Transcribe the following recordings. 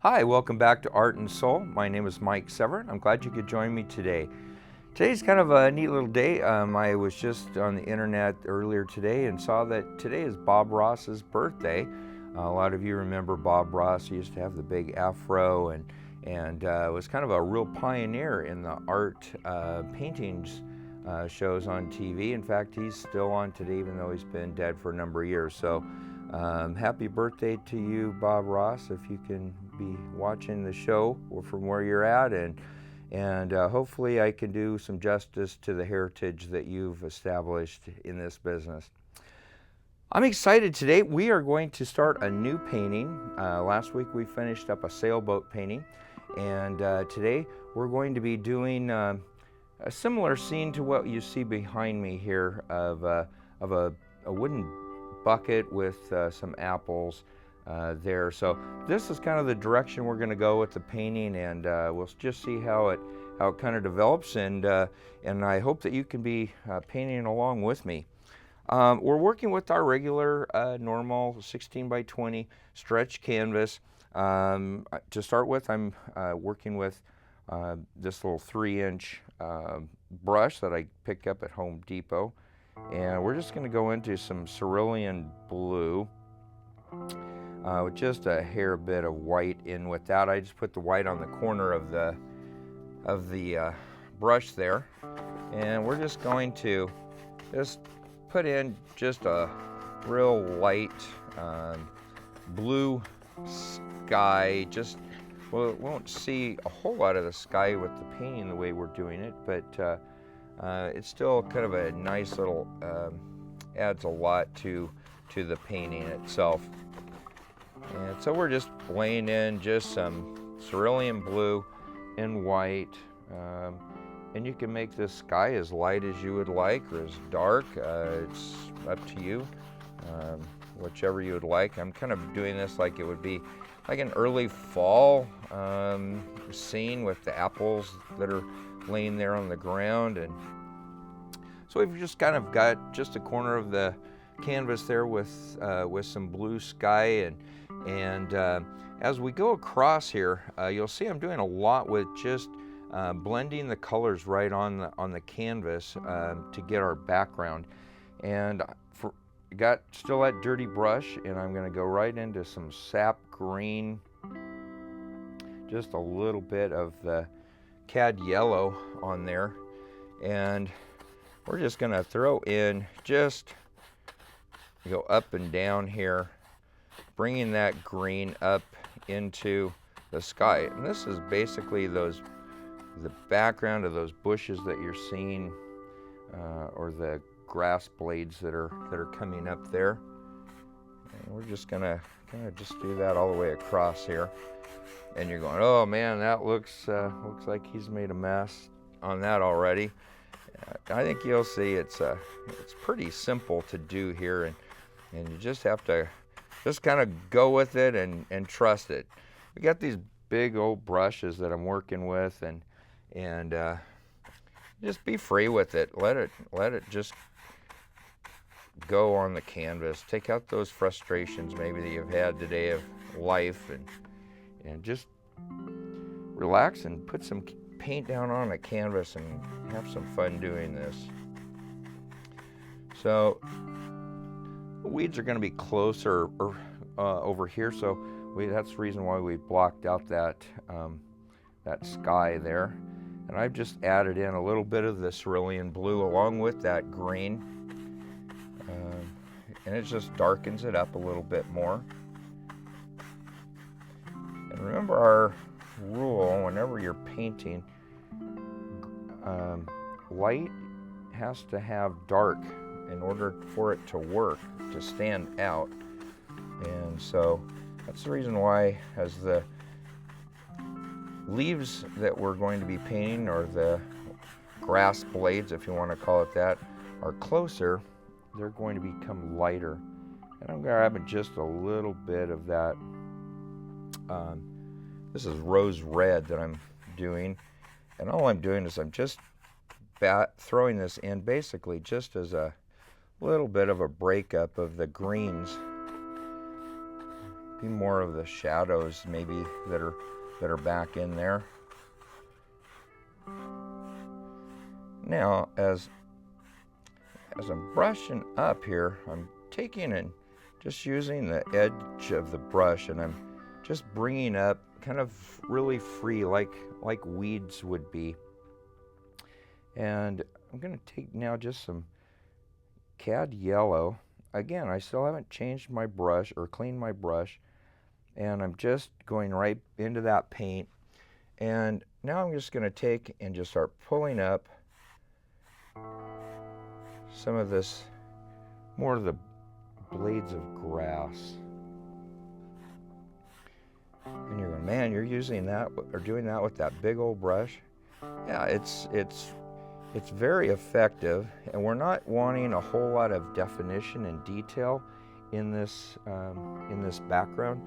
Hi, welcome back to Art and Soul. My name is Mike Severin. I'm glad you could join me today. Today's kind of a neat little day. I was just on the internet earlier today and saw that today is Bob Ross's birthday. A lot of you remember Bob Ross. He used to have the big afro and was kind of a real pioneer in the art paintings shows on TV. In fact, he's still on today, even though he's been dead for a number of years. So happy birthday to you, Bob Ross, if you can be watching the show or from where you're at, and hopefully I can do some justice to the heritage that you've established in this business. I'm excited today. We are going to start a new painting. Last week we finished up a sailboat painting, and today we're going to be doing a similar scene to what you see behind me here of a wooden bucket with some apples there. So this is kind of the direction we're going to go with the painting, and we'll just see how it kind of develops, and I hope that you can be painting along with me. We're working with our regular normal 16 by 20 stretch canvas. To start with, I'm working with this little 3-inch brush that I picked up at Home Depot, and we're just going to go into some cerulean blue with just a hair bit of white in with that. I just put the white on the corner of the brush there, and we're just going to just put in just a real light blue sky. Just, well, we won't see a whole lot of the sky with the painting the way we're doing it, but it's still kind of a nice little, adds a lot to the painting itself. And so we're just laying in just some cerulean blue and white, and you can make this sky as light as you would like or as dark. It's up to you, whichever you would like. I'm kind of doing this like it would be like an early fall scene with the apples that are laying there on the ground. And so we've just kind of got just a corner of the canvas there with some blue sky, and as we go across here, you'll see I'm doing a lot with just blending the colors right on the canvas to get our background. And got still that dirty brush, and I'm going to go right into some sap green, just a little bit of the cad yellow on there, and we're just going to throw in, just go up and down here, bringing that green up into the sky. And this is basically the background of those bushes that you're seeing, or the grass blades that are coming up there. And we're just gonna kind of just do that all the way across here. And you're going, oh man, that looks like he's made a mess on that already. I think you'll see it's pretty simple to do here, and you just have to just kind of go with it and trust it. We got these big old brushes that I'm working with, and just be free with it. Let it just go on the canvas. Take out those frustrations maybe that you've had today of life, and just relax and put some paint down on a canvas and have some fun doing this. So the weeds are going to be closer over here, so that's the reason why we blocked out that sky there. And I've just added in a little bit of the cerulean blue along with that green, and it just darkens it up a little bit more. And remember our rule, whenever you're painting, light has to have dark in order for it to work, to stand out. And so that's the reason why, as the leaves that we're going to be painting, or the grass blades, if you want to call it that, are closer, they're going to become lighter. And I'm grabbing just a little bit of that. This is rose red that I'm doing, and all I'm doing is I'm just throwing this in basically just as a little bit of a breakup of the greens. be more of the shadows maybe that are back in there. Now, as I'm brushing up here, I'm taking and just using the edge of the brush, and I'm just bringing up kind of really free, like weeds would be. And I'm going to take now just some cad yellow. Again, I still haven't changed my brush or cleaned my brush, and I'm just going right into that paint. And now I'm just going to take and just start pulling up some of this, more of the blades of grass. And you're going, man, you're using that or doing that with that big old brush? Yeah, it's very effective, and we're not wanting a whole lot of definition and detail in this background.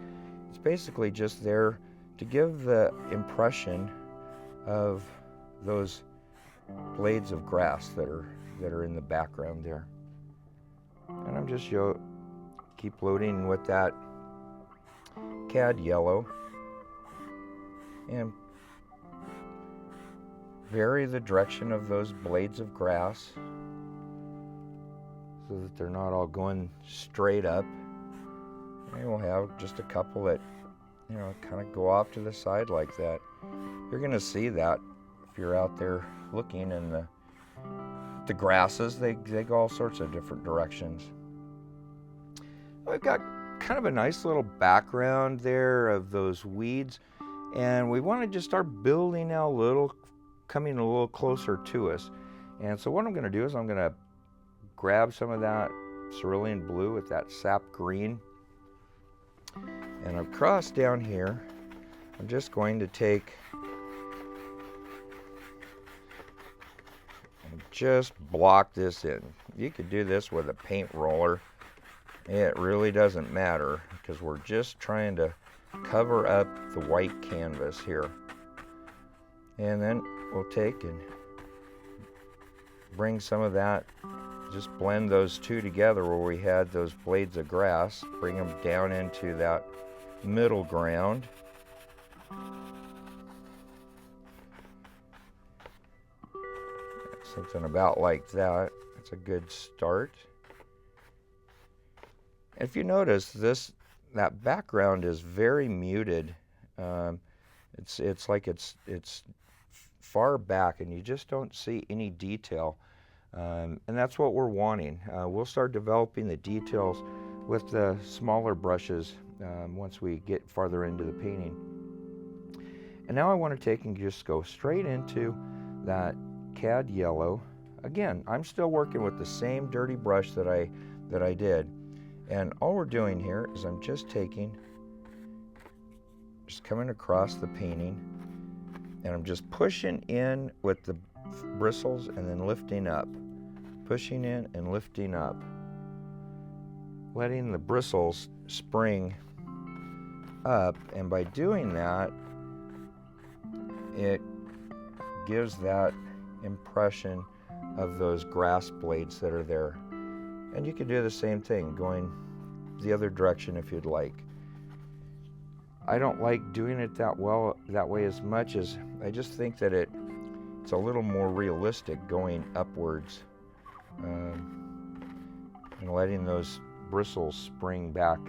It's basically just there to give the impression of those blades of grass that are in the background there. And I'm just keep loading with that cad yellow and vary the direction of those blades of grass so that they're not all going straight up. And we'll have just a couple that, you know, kind of go off to the side like that. You're going to see that if you're out there looking, in the grasses, they go all sorts of different directions. We've got kind of a nice little background there of those weeds, and we want to just start building now coming a little closer to us. And so what I'm going to do is I'm going to grab some of that cerulean blue with that sap green, and across down here I'm just going to take and just block this in. You could do this with a paint roller. It really doesn't matter, because we're just trying to cover up the white canvas here. And then we'll take and bring some of that, just blend those two together where we had those blades of grass, bring them down into that middle ground. Something about like that. That's a good start. If you notice, that background is very muted. It's like it's far back, and you just don't see any detail. And that's what we're wanting. We'll start developing the details with the smaller brushes once we get farther into the painting. And now I want to take and just go straight into that cad yellow. Again, I'm still working with the same dirty brush that I did. And all we're doing here is I'm just coming across the painting, and I'm just pushing in with the bristles and then lifting up. Pushing in and lifting up. Letting the bristles spring up, and by doing that, it gives that impression of those grass blades that are there. And you can do the same thing, going the other direction if you'd like. I don't like doing it that way as much, as I just think that it's a little more realistic going upwards, and letting those bristles spring back.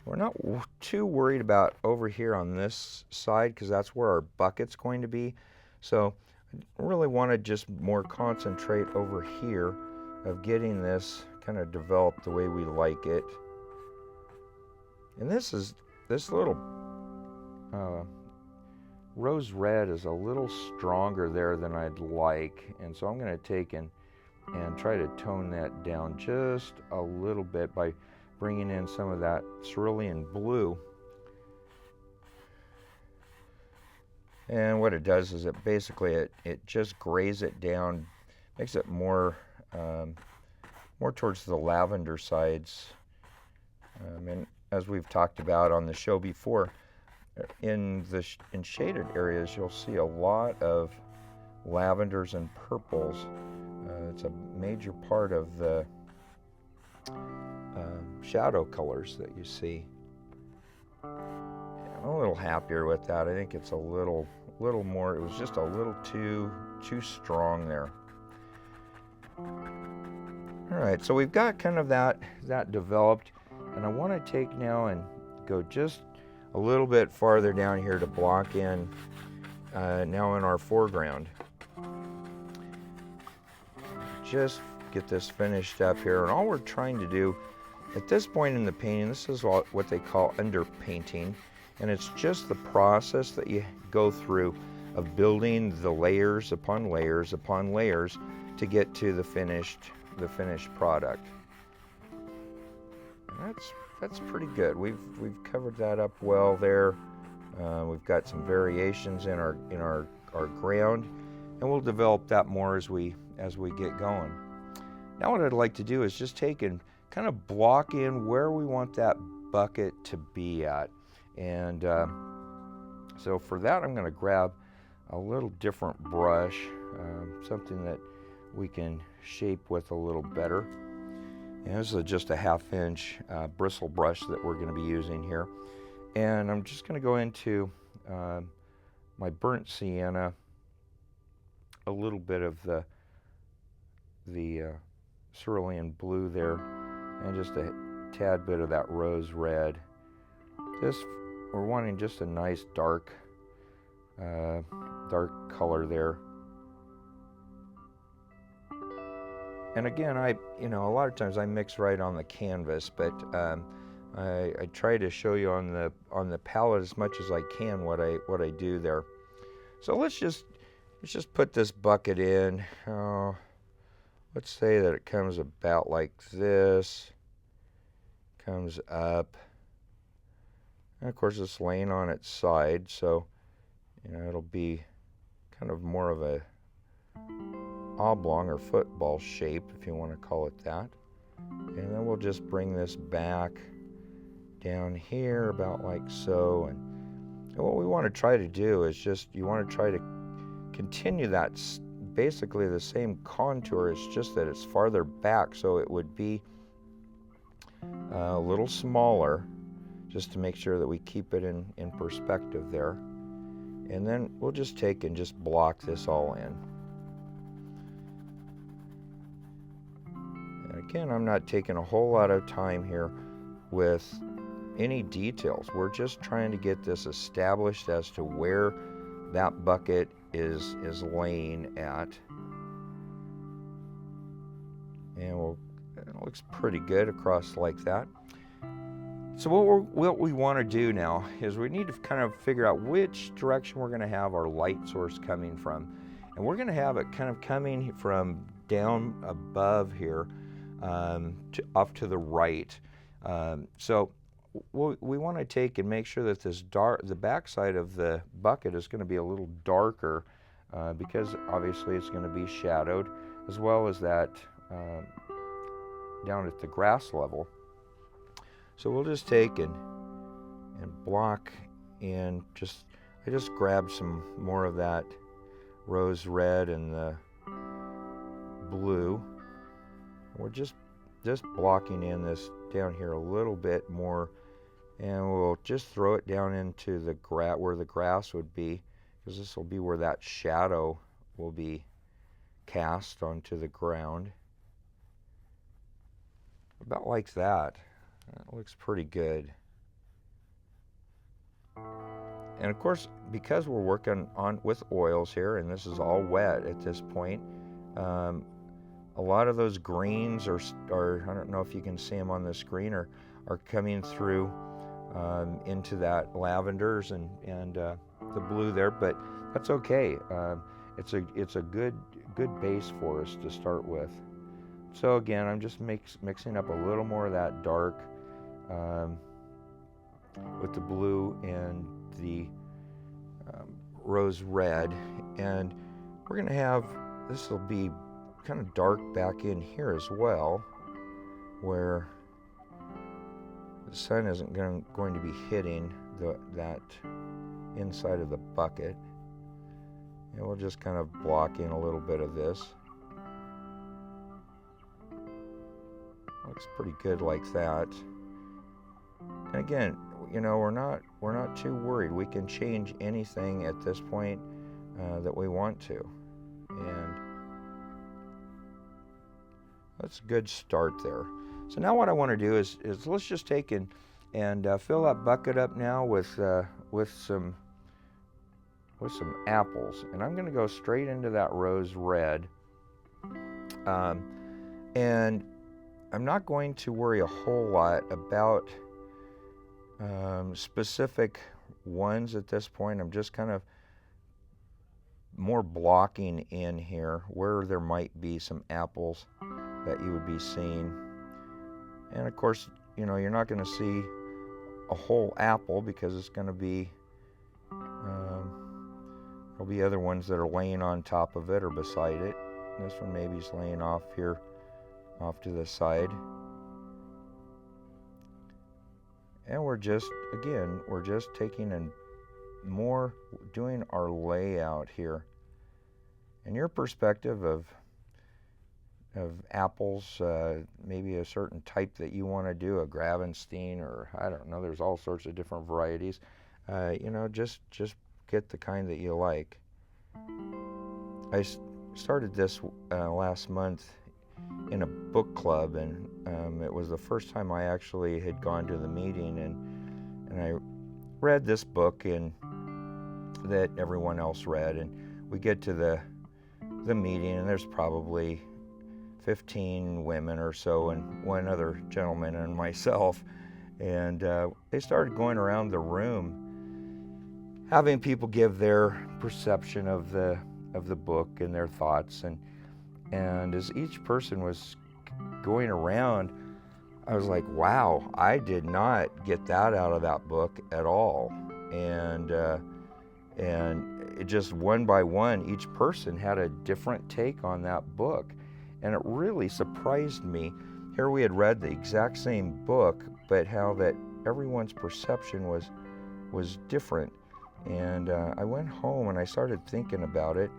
We're not too worried about over here on this side, because that's where our bucket's going to be. So I really want to just more concentrate over here of getting this kind of developed the way we like it. And this little rose red is a little stronger there than I'd like, and so I'm going to take and try to tone that down just a little bit by bringing in some of that cerulean blue. And what it does is it basically it just grays it down, makes it more towards the lavender sides. And as we've talked about on the show before, in shaded areas you'll see a lot of lavenders and purples. It's a major part of the shadow colors that you see. I'm a little happier with that. I think it's a little more, it was just a little too strong there. All right, so we've got kind of that developed, and I want to take now and go just a little bit farther down here to block in now in our foreground. Just get this finished up here, and all we're trying to do at this point in the painting, this is what they call underpainting, and it's just the process that you go through of building the layers upon layers upon layers to get to the finished product. And that's pretty good. We've covered that up well there. We've got some variations in our ground, and we'll develop that more as we get going. Now what I'd like to do is just take and kind of block in where we want that bucket to be at. And so for that, I'm going to grab a little different brush, something that we can shape with a little better. And this is just a 1/2 inch bristle brush that we're going to be using here. And I'm just going to go into my burnt sienna, a little bit of the cerulean blue there, and just a tad bit of that rose red. We're wanting just a nice dark color there. And again, a lot of times I mix right on the canvas, but I try to show you on the palette as much as I can what I do there. So let's just put this bucket in. Let's say that it comes about like this, comes up, and of course it's laying on its side, so it'll be kind of more of a oblong or football shape, if you want to call it that. And then we'll just bring this back down here about like so. And what we want to try to do is you want to try to continue that basically the same contour. It's just that it's farther back, so it would be a little smaller, just to make sure that we keep it in perspective there. And then we'll just take and just block this all in. And again, I'm not taking a whole lot of time here with any details. We're just trying to get this established as to where that bucket is laying at. And it looks pretty good across like that. So what we want to do now is we need to kind of figure out which direction we're going to have our light source coming from. And we're going to have it kind of coming from down above here off to the right. So we want to take and make sure that the backside of the bucket is going to be a little darker because obviously it's going to be shadowed, as well as that down at the grass level. So we'll just take and block in. I just grabbed some more of that rose red and the blue. We're just blocking in this down here a little bit more, and we'll just throw it down into the where the grass would be, because this will be where that shadow will be cast onto the ground. About like that. That looks pretty good. And of course, because we're working with oils here, and this is all wet at this point, a lot of those greens are I don't know if you can see them on the screen, are coming through into that lavenders and the blue there, but that's okay. It's a good base for us to start with. So again, I'm just mixing up a little more of that dark with the blue and the rose red, and we're going to have, this will be kind of dark back in here as well, where the sun isn't going to be hitting that inside of the bucket. And we'll just kind of block in a little bit of this. Looks pretty good like that. And again, you know, we're not too worried. We can change anything at this point that we want to, and that's a good start there. So now what I want to do is let's just take and fill that bucket up now with some apples, and I'm going to go straight into that rose red, and I'm not going to worry a whole lot about specific ones at this point. I'm just kind of more blocking in here where there might be some apples that you would be seeing. And of course, you know, you're not going to see a whole apple because it's going to be there'll be other ones that are laying on top of it or beside it. This one maybe is laying off here, off to the side. And we're just taking and more doing our layout here. And your perspective of apples, maybe a certain type that you want to do, a Gravenstein, or I don't know, there's all sorts of different varieties. You know, just get the kind that you like. I started this last month in a book club, and it was the first time I actually had gone to the meeting, and I read this book that everyone else read, and we get to the meeting, and there's probably 15 women or so and one other gentleman and myself, and they started going around the room having people give their perception of the book and their thoughts, and as each person was going around, I was like, wow, I did not get that out of that book at all. And it just one by one, each person had a different take on that book. And it really surprised me. Here we had read the exact same book, but how that everyone's perception was different. And I went home and I started thinking about it.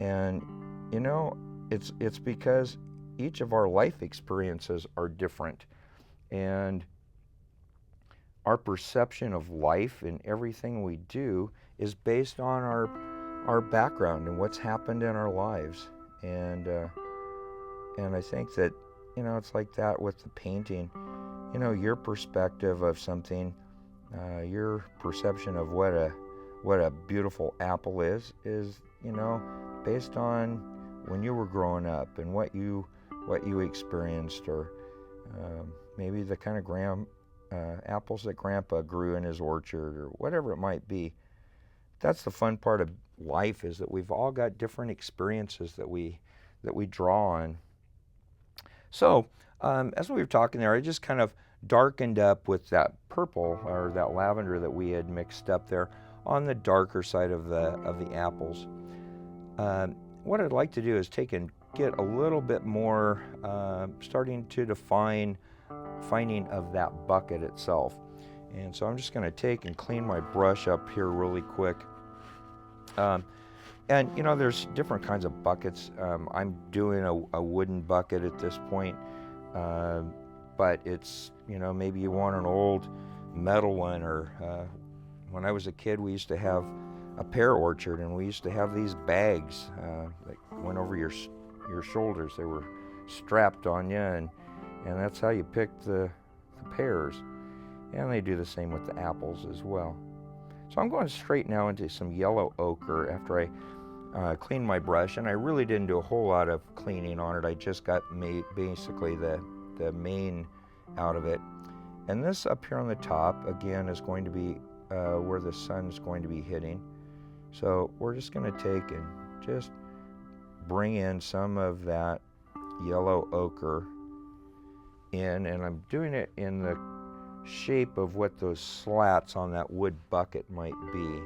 And, you know, it's because each of our life experiences are different, and our perception of life and everything we do is based on our background and what's happened in our lives. And I think that, you know, it's like that with the painting. You know, your perspective of something, your perception of what a beautiful apple is, you know, based on when you were growing up and what you experienced, or maybe the kind of apples that Grandpa grew in his orchard, or whatever it might be. That's the fun part of life, is that we've all got different experiences that we draw on. So as we were talking there, I just kind of darkened up with that purple or that lavender that we had mixed up there on the darker side of the apples. What I'd like to do is take and get a little bit more, starting to define finding of that bucket itself. And so I'm just going to take and clean my brush up here really quick. And you know, there's different kinds of buckets. I'm doing a wooden bucket at this point, but it's, you know, maybe you want an old metal one, or when I was a kid, we used to have a pear orchard, and we used to have these bags that went over your shoulders. They were strapped on you, and that's how you picked the pears. And they do the same with the apples as well. So I'm going straight now into some yellow ochre after I cleaned my brush, and I really didn't do a whole lot of cleaning on it. I just got basically the main out of it. And this up here on the top, again, is going to be where the sun's going to be hitting. So we're just going to take and just bring in some of that yellow ochre in, and I'm doing it in the shape of what those slats on that wood bucket might be.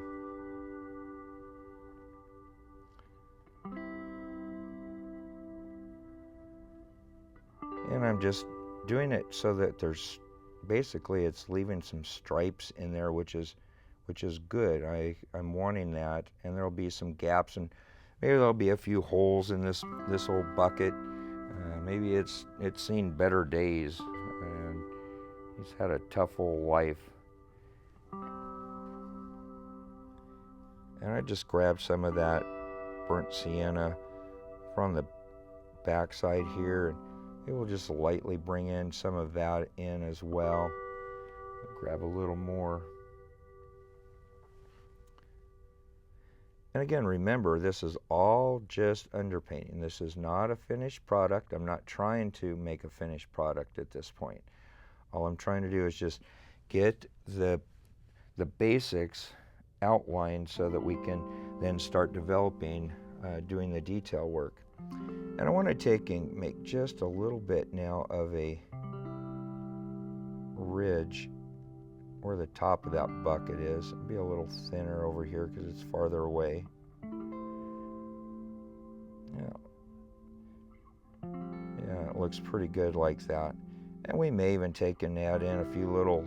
And I'm just doing it so that there's basically, it's leaving some stripes in there, which is good. I'm wanting that, and there'll be some gaps, and maybe there'll be a few holes in this old bucket. maybe it's seen better days, and he's had a tough old life. And I just grabbed some of that burnt sienna from the backside here, and it will just lightly bring in some of that in as well. Grab a little more. And again, remember, this is all just underpainting. This is not a finished product. I'm not trying to make a finished product at this point. All I'm trying to do is just get the basics outlined so that we can then start developing, doing the detail work. And I want to take and make just a little bit now of a ridge where the top of that bucket is. It'll be a little thinner over here because it's farther away. Yeah, it looks pretty good like that. And we may even take and add in a few little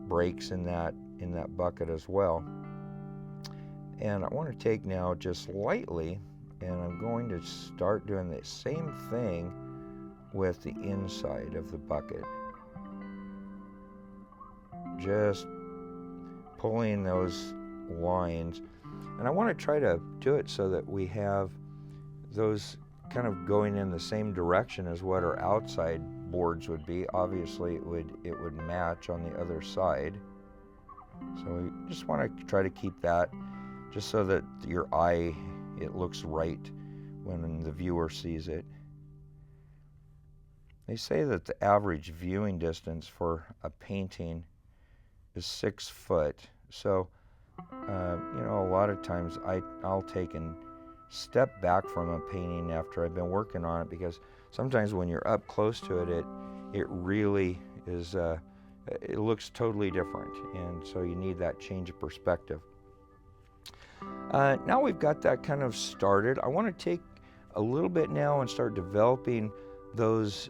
breaks in that bucket as well. And I want to take now just lightly, and I'm going to start doing the same thing with the inside of the bucket. Just pulling those lines. And I want to try to do it so that we have those kind of going in the same direction as what our outside boards would be. Obviously it would match on the other side. So we just want to try to keep that just so that your eye, it looks right when the viewer sees it. They say that the average viewing distance for a painting is 6 foot. So, a lot of times I'll take and step back from a painting after I've been working on it, because sometimes when you're up close to it, it really is, it looks totally different. And so you need that change of perspective. Now we've got that kind of started. I want to take a little bit now and start developing those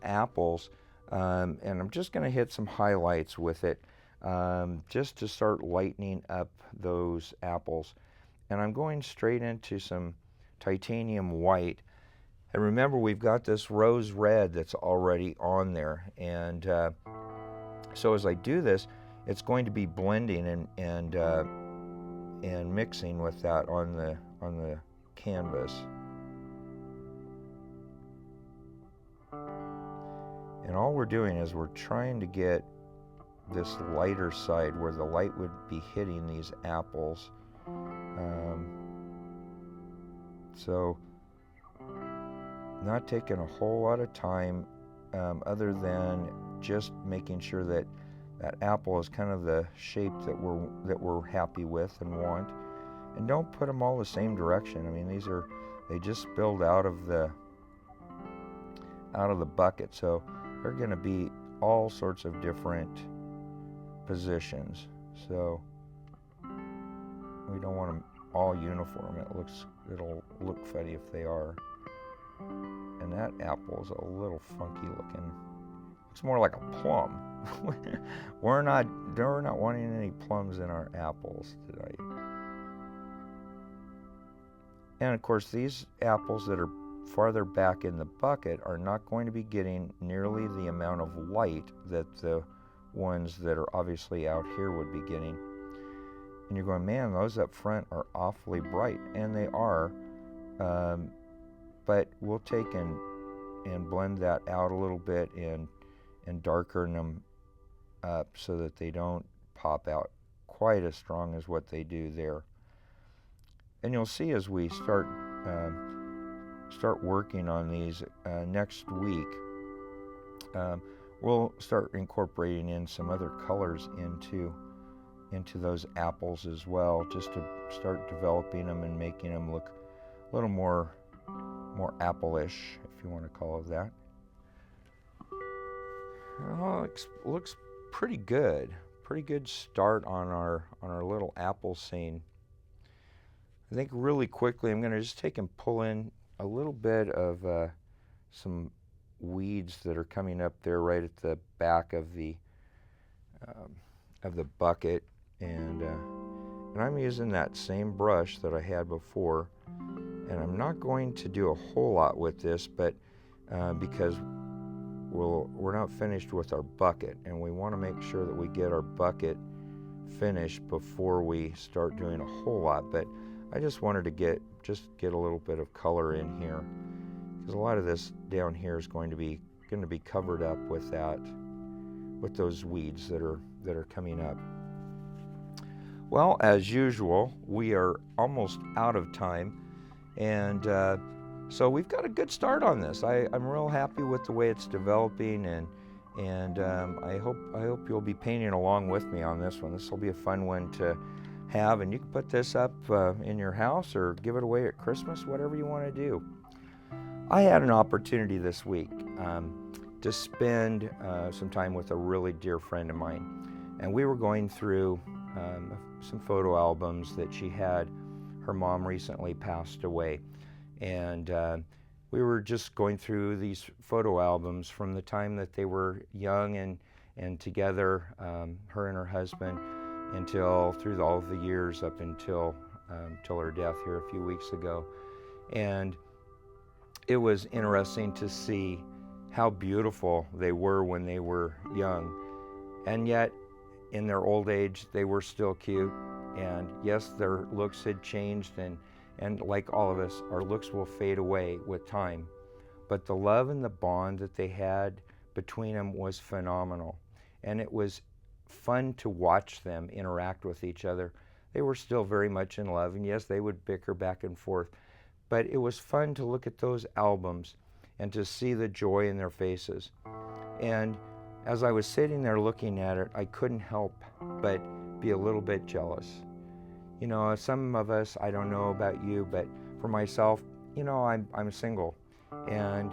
apples, and I'm just going to hit some highlights with it, just to start lightening up those apples. And I'm going straight into some titanium white. And remember, we've got this rose red that's already on there, and so as I do this, it's going to be blending and mixing with that on the canvas. And all we're doing is we're trying to get this lighter side where the light would be hitting these apples. So not taking a whole lot of time, other than just making sure that that apple is kind of the shape that we're happy with and want. And don't put them all the same direction. I mean, they just spilled out of the bucket, so they're going to be all sorts of different positions. So we don't want them all uniform. It'll look funny if they are. And that apple is a little funky looking. Looks more like a plum. We're not wanting any plums in our apples tonight. And of course, these apples that are farther back in the bucket are not going to be getting nearly the amount of light that the ones that are obviously out here would be getting. And you're going, man, those up front are awfully bright, and they are. But we'll take and blend that out a little bit and darken them up so that they don't pop out quite as strong as what they do there. And you'll see as we start working on these next week, we'll start incorporating in some other colors into those apples as well, just to start developing them and making them look a little more apple-ish, if you want to call it that. Well, it looks pretty good. Pretty good start on our little apple scene. I think really quickly I'm going to just take and pull in a little bit of some weeds that are coming up there right at the back of the bucket, and I'm using that same brush that I had before, and I'm not going to do a whole lot with this, but because we're not finished with our bucket, and we want to make sure that we get our bucket finished before we start doing a whole lot. But I just wanted to get a little bit of color in here, because a lot of this down here is going to be covered up with those weeds that are coming up. Well, as usual, we are almost out of time, and so we've got a good start on this. I'm real happy with the way it's developing, and I hope you'll be painting along with me on this one. This will be a fun one to have, and you can put this up in your house or give it away at Christmas, whatever you want to do. I had an opportunity this week to spend some time with a really dear friend of mine, and we were going through some photo albums that she had. Her mom recently passed away, and we were just going through these photo albums from the time that they were young and together, her and her husband, through all of the years up until her death here a few weeks ago. And it was interesting to see how beautiful they were when they were young, and yet in their old age they were still cute. And yes, their looks had changed, and like all of us, our looks will fade away with time, but the love and the bond that they had between them was phenomenal, and it was fun to watch them interact with each other. They were still very much in love, and yes, they would bicker back and forth, but it was fun to look at those albums and to see the joy in their faces. And as I was sitting there looking at it, I couldn't help but be a little bit jealous. You know, some of us, I don't know about you, but for myself, you know, I'm single, and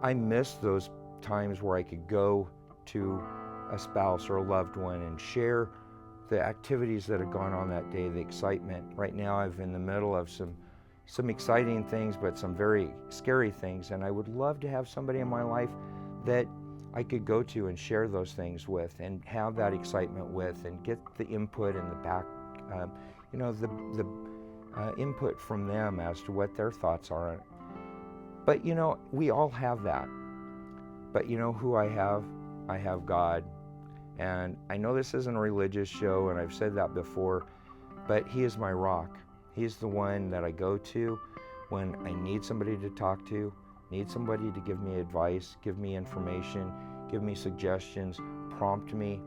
I miss those times where I could go to a spouse or a loved one and share the activities that had gone on that day, the excitement. Right now I'm in the middle of some exciting things, but some very scary things, and I would love to have somebody in my life that I could go to and share those things with and have that excitement with, and get the input and the back, the input from them as to what their thoughts are on it. But you know, we all have that. But you know who I have? I have God. And I know this isn't a religious show, and I've said that before, but He is my rock. He's the one that I go to when I need somebody to talk to, need somebody to give me advice, give me information, give me suggestions, prompt me.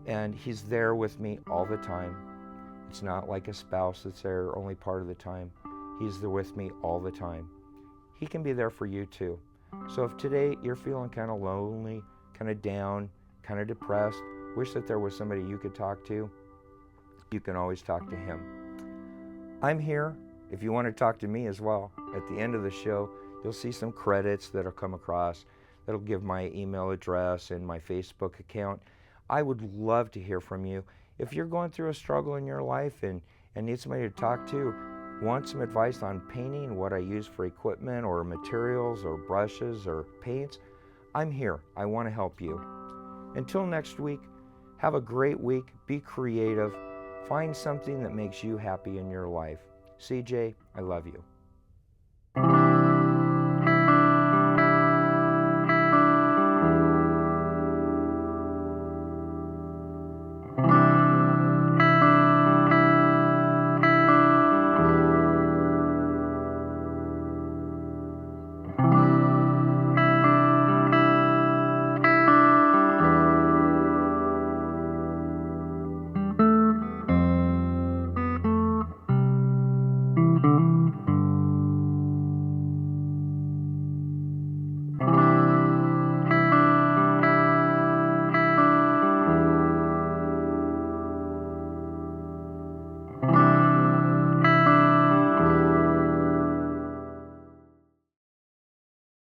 And He's there with me all the time. It's not like a spouse that's there only part of the time. He's there with me all the time. He can be there for you too. So if today you're feeling kind of lonely, kind of down, kind of depressed, wish that there was somebody you could talk to, you can always talk to Him. I'm here if you want to talk to me as well. At the end of the show, you'll see some credits that'll come across that'll give my email address and my Facebook account. I would love to hear from you. If you're going through a struggle in your life and need somebody to talk to, want some advice on painting, what I use for equipment or materials or brushes or paints, I'm here. I want to help you. Until next week, have a great week. Be creative. Find something that makes you happy in your life. CJ, I love you.